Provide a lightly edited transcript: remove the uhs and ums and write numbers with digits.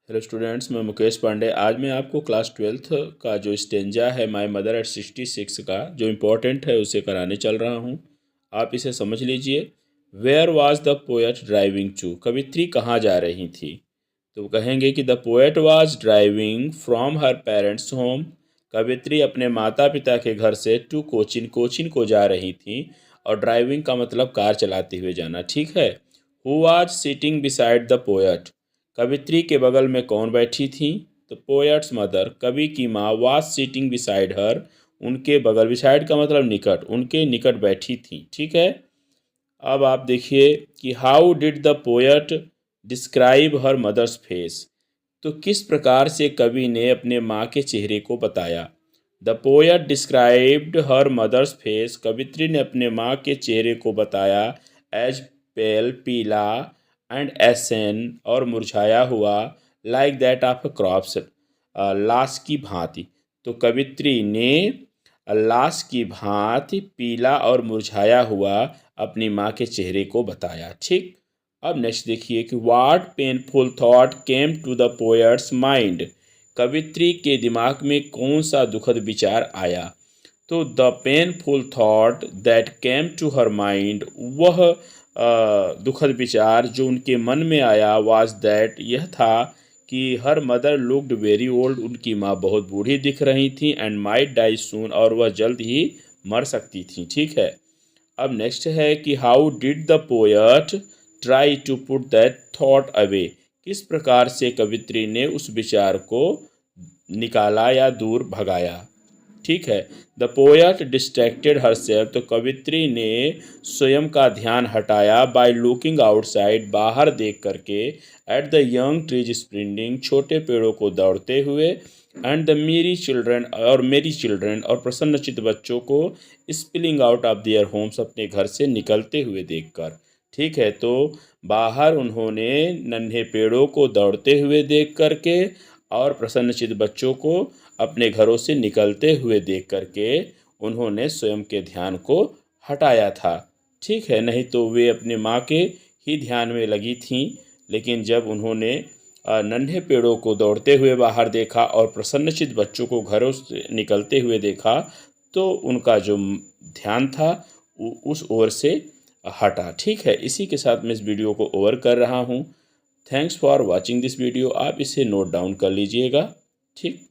Hello students, मैं मुकेश पांडे। आज मैं आपको क्लास 12th का जो स्टेंजा है माय मदर एट 66 का जो इम्पोर्टेंट है उसे कराने चल रहा हूँ। आप इसे समझ लीजिए। Where was the poet driving to? कवित्री कहाँ जा रही थी? तो कहेंगे कि the poet was driving from her parents home. कवित्री अपने माता पिता के घर से टू कोचिन, कोचिन को जा रही थी। और ड्राइविंग का मतलब कार चलाते हुए जाना, ठीक है। Who was sitting beside the poet? कवित्री के बगल में कौन बैठी थी? तो पोएट्स मदर, कवि की माँ, वाज सिटिंग बिसाइड हर, उनके बगल, बिसाइड का मतलब निकट, उनके निकट बैठी थी, ठीक है। अब आप देखिए कि how did the poet describe her mother's face? तो किस प्रकार से कवि ने अपने माँ के चेहरे को बताया? The poet described her mother's face, कवित्री ने अपने माँ के चेहरे को बताया एज पेल, पीला, एंड एसन, और मुरझाया हुआ, लाइक दैट ऑफ क्रॉप्स, लाश की भांति। तो कवित्री ने लाश की भांति पीला और मुरझाया हुआ अपनी माँ के चेहरे को बताया, ठीक। अब नेक्स्ट देखिए कि what painful thought came to the poet's mind? कवित्री के दिमाग में कौन सा दुखद विचार आया? तो the painful thought that came to her mind, वह दुखद विचार जो उनके मन में आया, वाज दैट, यह था कि her mother looked very old, उनकी माँ बहुत बूढ़ी दिख रही थी, एंड माइट डाई सून, और वह जल्द ही मर सकती थी, ठीक है। अब नेक्स्ट है कि how did the poet try to put that thought away? किस प्रकार से कवित्री ने उस विचार को निकाला या दूर भगाया, ठीक है। द पोएट डिस्ट्रैक्टेड हरसेल्फ, तो कवित्री ने स्वयं का ध्यान हटाया बाय लुकिंग आउटसाइड, बाहर देख करके, एट द यंग ट्रीज स्प्रिंडिंग, छोटे पेड़ों को दौड़ते हुए, एंड द मेरी चिल्ड्रन, और प्रसन्नचित्त बच्चों को, spilling out of their homes, अपने घर से निकलते हुए देखकर, ठीक है। तो बाहर उन्होंने नन्हे पेड़ों को दौड़ते हुए देख करके और प्रसन्नचित्त बच्चों को अपने घरों से निकलते हुए देख करके उन्होंने स्वयं के ध्यान को हटाया था, ठीक है। नहीं तो वे अपने माँ के ही ध्यान में लगी थीं। लेकिन जब उन्होंने नन्हे पेड़ों को दौड़ते हुए बाहर देखा और प्रसन्नचित्त बच्चों को घरों से निकलते हुए देखा, तो उनका जो ध्यान था उस ओर से हटा, ठीक है। इसी के साथ मैं इस वीडियो को ओवर कर रहा हूँ। Thanks for watching this video. आप इसे नोट डाउन कर लीजिएगा, ठीक।